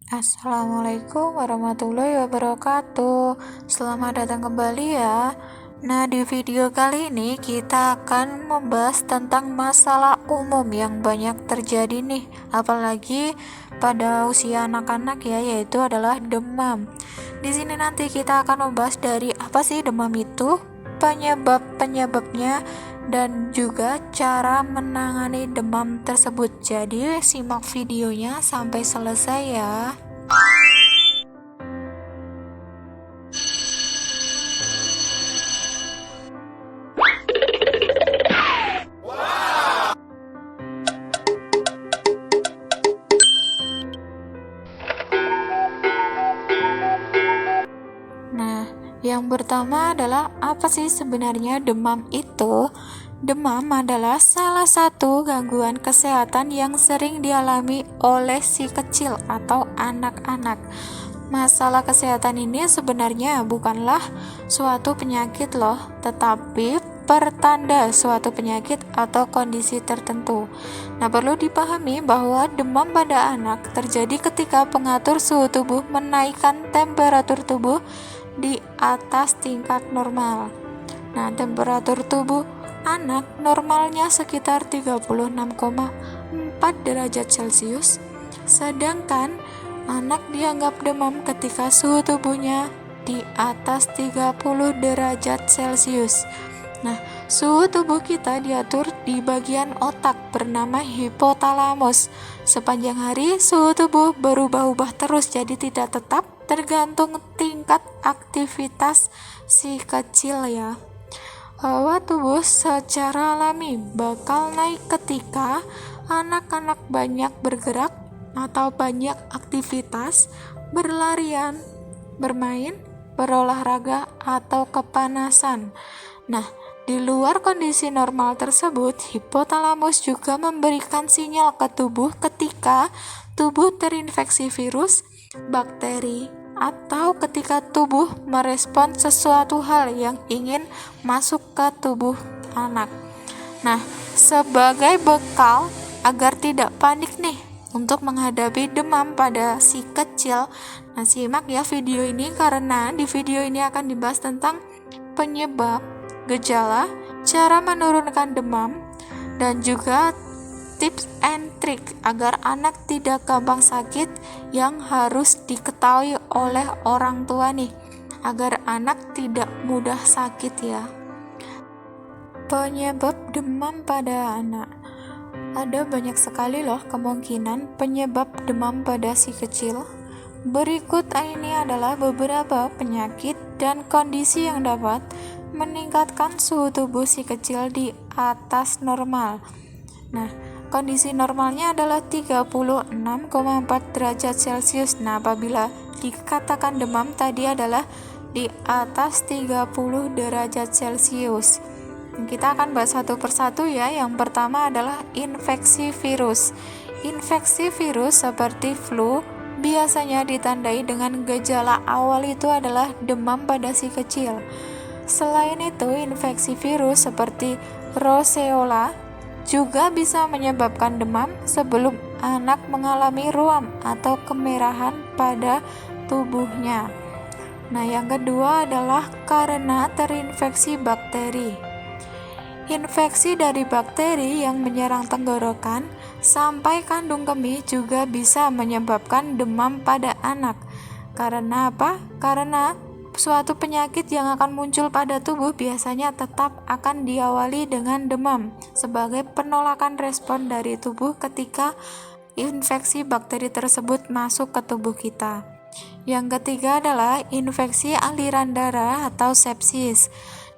Assalamualaikum warahmatullahi wabarakatuh. Selamat datang kembali ya. Nah, di video kali ini kita akan membahas tentang masalah umum yang banyak terjadi nih, apalagi pada usia anak-anak ya, yaitu adalah demam. Di sini nanti kita akan membahas dari apa sih demam itu, penyebabnya, dan juga cara menangani demam tersebut. Jadi simak videonya sampai selesai ya. Nah, yang pertama adalah apa sih sebenarnya demam itu? Demam adalah salah satu gangguan kesehatan yang sering dialami oleh si kecil atau anak-anak. Masalah kesehatan ini sebenarnya bukanlah suatu penyakit loh, tetapi pertanda suatu penyakit atau kondisi tertentu. Nah, perlu dipahami bahwa demam pada anak terjadi ketika pengatur suhu tubuh menaikkan temperatur tubuh di atas tingkat normal. Nah, temperatur tubuh anak normalnya sekitar 36,4 derajat Celcius, sedangkan anak dianggap demam ketika suhu tubuhnya di atas 30 derajat Celcius. Nah, suhu tubuh kita diatur di bagian otak bernama hipotalamus. Sepanjang hari, suhu tubuh berubah-ubah terus, jadi tidak tetap, tergantung tingkat aktivitas si kecil ya. Hawa tubuh secara alami bakal naik ketika anak-anak banyak bergerak atau banyak aktivitas, berlarian, bermain, berolahraga, atau kepanasan. Nah, di luar kondisi normal tersebut, hipotalamus juga memberikan sinyal ke tubuh ketika tubuh terinfeksi virus, bakteri, atau ketika tubuh merespon sesuatu hal yang ingin masuk ke tubuh anak. Nah, sebagai bekal agar tidak panik nih untuk menghadapi demam pada si kecil, nah simak ya video ini karena di video ini akan dibahas tentang penyebab, gejala, cara menurunkan demam, dan juga tips and trick agar anak tidak gampang sakit yang harus diketahui oleh orang tua nih, agar anak tidak mudah sakit ya. Penyebab demam pada anak. Ada banyak sekali loh kemungkinan penyebab demam pada si kecil. Berikut ini adalah beberapa penyakit dan kondisi yang dapat meningkatkan suhu tubuh si kecil di atas normal. Nah, kondisi normalnya adalah 36,4 derajat Celcius. Nah, apabila dikatakan demam tadi adalah di atas 30 derajat Celcius. Kita akan bahas satu persatu ya. Yang pertama adalah infeksi virus. Infeksi virus seperti flu biasanya ditandai dengan gejala awal itu adalah demam pada si kecil. Selain itu, infeksi virus seperti roseola juga bisa menyebabkan demam sebelum anak mengalami ruam atau kemerahan pada tubuhnya. Nah, yang kedua adalah karena terinfeksi bakteri. Infeksi dari bakteri yang menyerang tenggorokan sampai kandung kemih juga bisa menyebabkan demam pada anak. Karena apa? Karena suatu penyakit yang akan muncul pada tubuh biasanya tetap akan diawali dengan demam sebagai penolakan respon dari tubuh ketika infeksi bakteri tersebut masuk ke tubuh kita. Yang ketiga adalah infeksi aliran darah atau sepsis.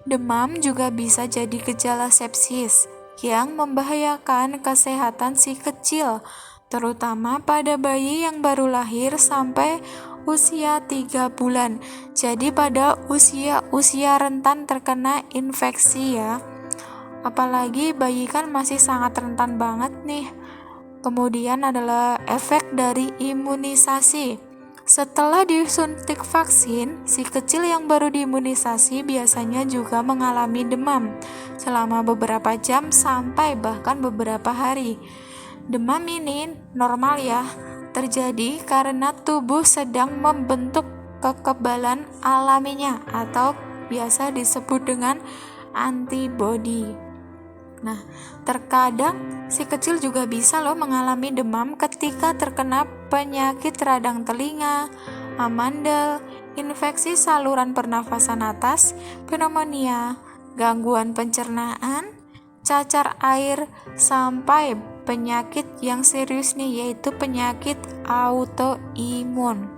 Demam juga bisa jadi gejala sepsis yang membahayakan kesehatan si kecil, terutama pada bayi yang baru lahir sampai usia 3 bulan. Jadi pada usia rentan terkena infeksi ya. Apalagi bayi kan masih sangat rentan banget nih. Kemudian adalah efek dari imunisasi. Setelah disuntik vaksin, si kecil yang baru diimunisasi biasanya juga mengalami demam selama beberapa jam sampai bahkan beberapa hari. Demam ini normal ya, terjadi karena tubuh sedang membentuk kekebalan alaminya atau biasa disebut dengan antibodi. Nah, terkadang si kecil juga bisa mengalami demam ketika terkena penyakit radang telinga, amandel, infeksi saluran pernafasan atas, pneumonia, gangguan pencernaan, cacar air, sampai penyakit yang serius nih, yaitu penyakit autoimun.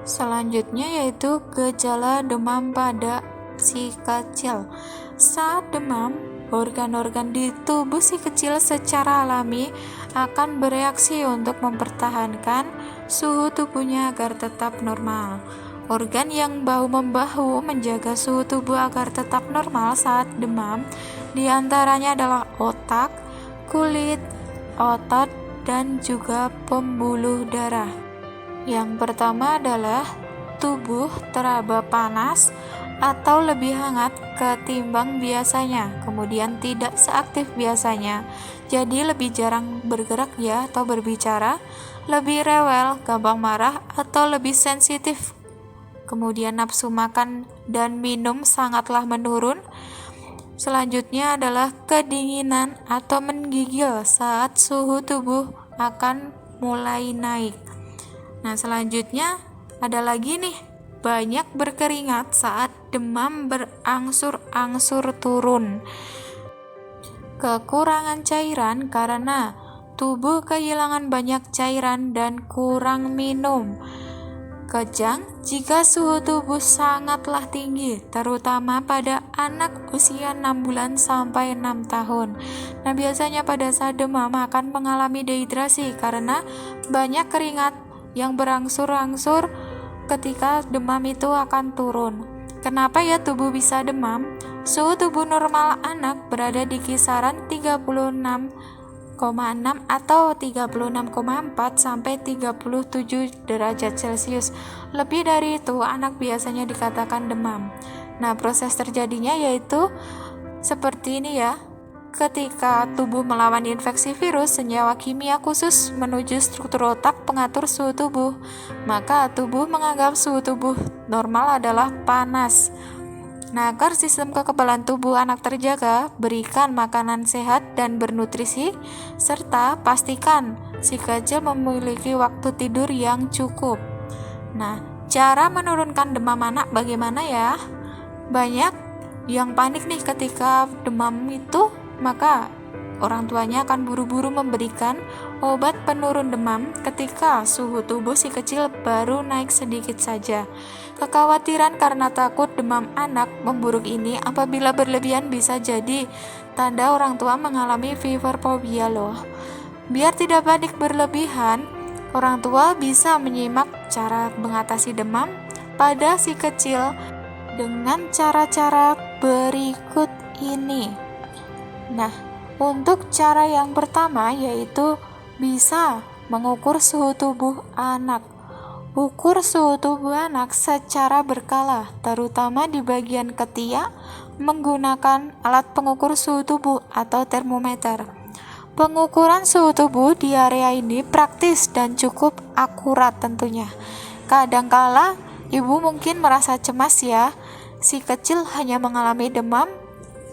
Selanjutnya yaitu gejala demam pada si kecil. Saat demam, organ-organ di tubuh si kecil secara alami akan bereaksi untuk mempertahankan suhu tubuhnya agar tetap normal. Organ yang bahu-membahu menjaga suhu tubuh agar tetap normal saat demam diantaranya adalah otak, kulit, otot, dan juga pembuluh darah. Yang pertama adalah tubuh teraba panas atau lebih hangat ketimbang biasanya, kemudian tidak seaktif biasanya, jadi lebih jarang bergerak ya atau berbicara, lebih rewel, gampang marah atau lebih sensitif. Kemudian nafsu makan dan minum sangatlah menurun. Selanjutnya adalah kedinginan atau menggigil saat suhu tubuh akan mulai naik. Nah, selanjutnya ada lagi nih, banyak berkeringat saat demam berangsur-angsur turun. Kekurangan cairan karena tubuh kehilangan banyak cairan dan kurang minum. Kejang jika suhu tubuh sangatlah tinggi, terutama pada anak usia 6 bulan sampai 6 tahun. Nah, biasanya pada saat demam akan mengalami dehidrasi karena banyak keringat yang berangsur-angsur ketika demam itu akan turun. Kenapa ya tubuh bisa demam? Suhu tubuh normal anak berada di kisaran 36,6 atau 36,4 sampai 37 derajat Celcius. Lebih dari itu, anak biasanya dikatakan demam. Nah, proses terjadinya yaitu seperti ini ya. Ketika tubuh melawan infeksi virus, senyawa kimia khusus menuju struktur otak pengatur suhu tubuh. Maka tubuh menganggap suhu tubuh normal adalah panas. Nah, agar sistem kekebalan tubuh anak terjaga, berikan makanan sehat dan bernutrisi, serta pastikan si kecil memiliki waktu tidur yang cukup. Nah, cara menurunkan demam anak bagaimana ya? Banyak yang panik nih ketika demam itu, maka orang tuanya akan buru-buru memberikan obat penurun demam ketika suhu tubuh si kecil baru naik sedikit saja. Kekhawatiran karena takut demam anak memburuk ini apabila berlebihan bisa jadi tanda orang tua mengalami fever phobia loh. Biar tidak panik berlebihan, orang tua bisa menyimak cara mengatasi demam pada si kecil dengan cara-cara berikut ini. Nah, untuk cara yang pertama yaitu bisa mengukur suhu tubuh anak. Ukur suhu tubuh anak secara berkala, terutama di bagian ketiak menggunakan alat pengukur suhu tubuh atau termometer. Pengukuran suhu tubuh di area ini praktis dan cukup akurat tentunya. Kadangkala ibu mungkin merasa cemas ya, si kecil hanya mengalami demam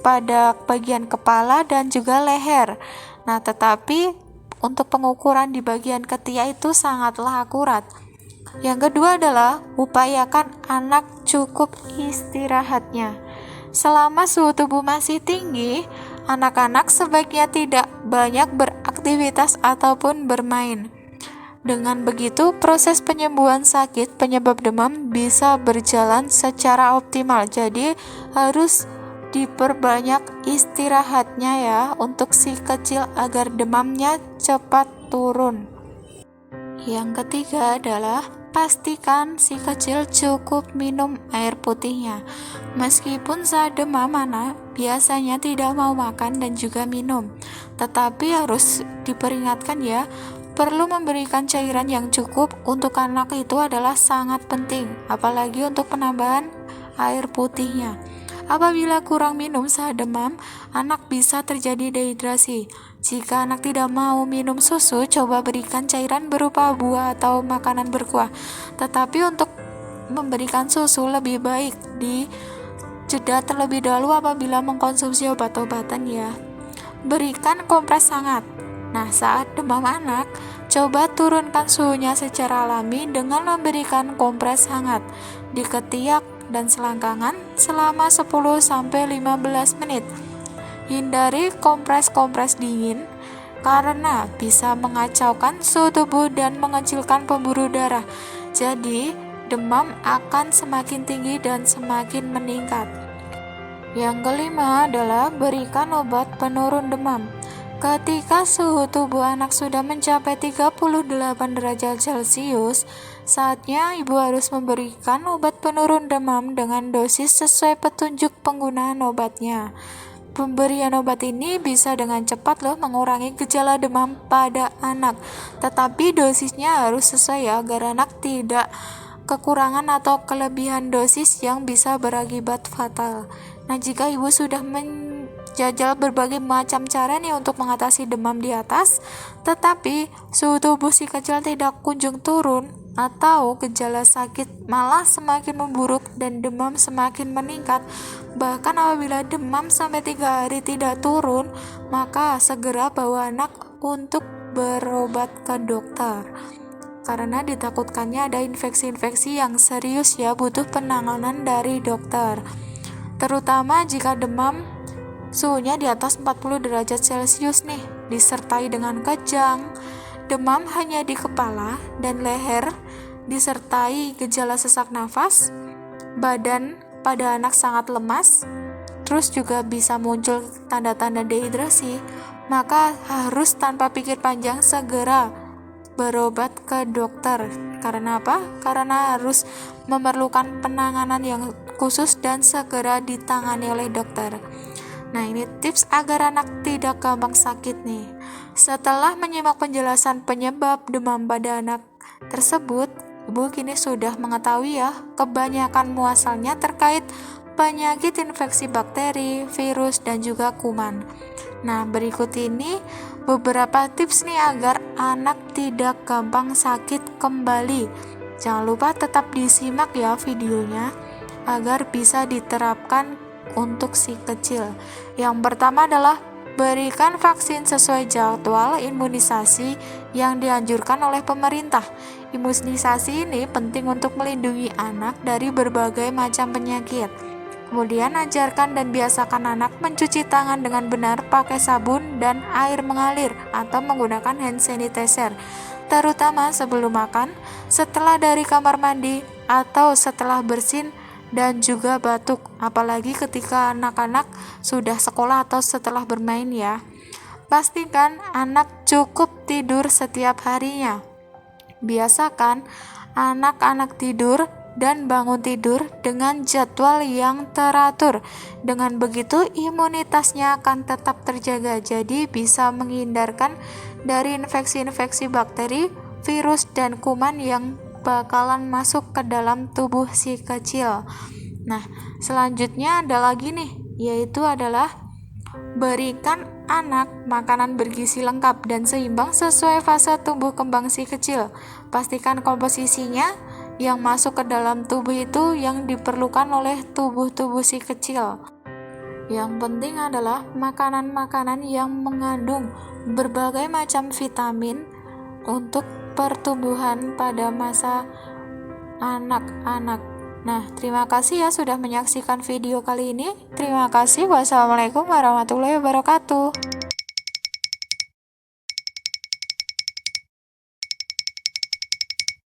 pada bagian kepala dan juga leher. Nah, tetapi untuk pengukuran di bagian ketiak itu sangatlah akurat. Yang kedua adalah upayakan anak cukup istirahatnya. Selama suhu tubuh masih tinggi, anak-anak sebaiknya tidak banyak beraktivitas ataupun bermain. Dengan begitu, proses penyembuhan sakit penyebab demam bisa berjalan secara optimal. Jadi, harus diperbanyak istirahatnya ya untuk si kecil agar demamnya cepat turun. Yang ketiga adalah pastikan si kecil cukup minum air putihnya. Meskipun saat demam anak biasanya tidak mau makan dan juga minum, tetapi harus diperingatkan ya, perlu memberikan cairan yang cukup untuk anak itu adalah sangat penting, apalagi untuk penambahan air putihnya. Apabila kurang minum saat demam, anak bisa terjadi dehidrasi. Jika anak tidak mau minum susu, coba berikan cairan berupa buah atau makanan berkuah. Tetapi untuk memberikan susu lebih baik di jeda terlebih dahulu apabila mengkonsumsi obat-obatan ya. Berikan kompres hangat. Nah, saat demam anak, coba turunkan suhunya secara alami dengan memberikan kompres hangat di ketiak dan selangkangan selama 10-15 menit. Hindari kompres-kompres dingin karena bisa mengacaukan suhu tubuh dan mengecilkan pembuluh darah. Jadi, demam akan semakin tinggi dan semakin meningkat. Yang kelima adalah berikan obat penurun demam. Ketika suhu tubuh anak sudah mencapai 38 derajat Celcius, saatnya ibu harus memberikan obat penurun demam dengan dosis sesuai petunjuk penggunaan obatnya. Pemberian obat ini bisa dengan cepat mengurangi gejala demam pada anak, tetapi dosisnya harus sesuai ya, agar anak tidak kekurangan atau kelebihan dosis yang bisa berakibat fatal. Nah, jika ibu sudah menjajal berbagai macam cara nih untuk mengatasi demam di atas, tetapi suhu tubuh si kecil tidak kunjung turun atau gejala sakit malah semakin memburuk dan demam semakin meningkat, bahkan apabila demam sampai 3 hari tidak turun, maka segera bawa anak untuk berobat ke dokter. Karena ditakutkannya ada infeksi-infeksi yang serius ya, butuh penanganan dari dokter. Terutama jika demam suhunya di atas 40 derajat Celcius nih, disertai dengan kejang, demam hanya di kepala dan leher, disertai gejala sesak nafas, badan pada anak sangat lemas, terus juga bisa muncul tanda-tanda dehidrasi, maka harus tanpa pikir panjang segera berobat ke dokter. Karena apa? Karena harus memerlukan penanganan yang khusus dan segera ditangani oleh dokter. Nah, ini tips agar anak tidak gampang sakit nih. Setelah menyimak penjelasan penyebab demam pada anak tersebut, ibu kini sudah mengetahui ya kebanyakan muasalnya terkait penyakit infeksi bakteri, virus, dan juga kuman. Nah, berikut ini beberapa tips nih agar anak tidak gampang sakit kembali. Jangan lupa tetap disimak ya videonya agar bisa diterapkan untuk si kecil. Yang pertama adalah berikan vaksin sesuai jadwal imunisasi yang dianjurkan oleh pemerintah. Imunisasi ini penting untuk melindungi anak dari berbagai macam penyakit. Kemudian ajarkan dan biasakan anak mencuci tangan dengan benar pakai sabun dan air mengalir atau menggunakan hand sanitizer, terutama sebelum makan, setelah dari kamar mandi, atau setelah bersin dan juga batuk, apalagi ketika anak-anak sudah sekolah atau setelah bermain ya. Pastikan anak cukup tidur setiap harinya. Biasakan anak-anak tidur dan bangun tidur dengan jadwal yang teratur. Dengan begitu imunitasnya akan tetap terjaga, jadi bisa menghindarkan dari infeksi-infeksi bakteri, virus, dan kuman yang bakalan masuk ke dalam tubuh si kecil. Nah, selanjutnya ada lagi nih, yaitu adalah berikan anak makanan bergizi lengkap dan seimbang sesuai fase tumbuh kembang si kecil. Pastikan komposisinya yang masuk ke dalam tubuh itu yang diperlukan oleh tubuh si kecil. Yang penting adalah makanan-makanan yang mengandung berbagai macam vitamin untuk pertumbuhan pada masa anak-anak. Nah, terima kasih ya sudah menyaksikan video kali ini. Terima kasih. Wassalamualaikum warahmatullahi wabarakatuh.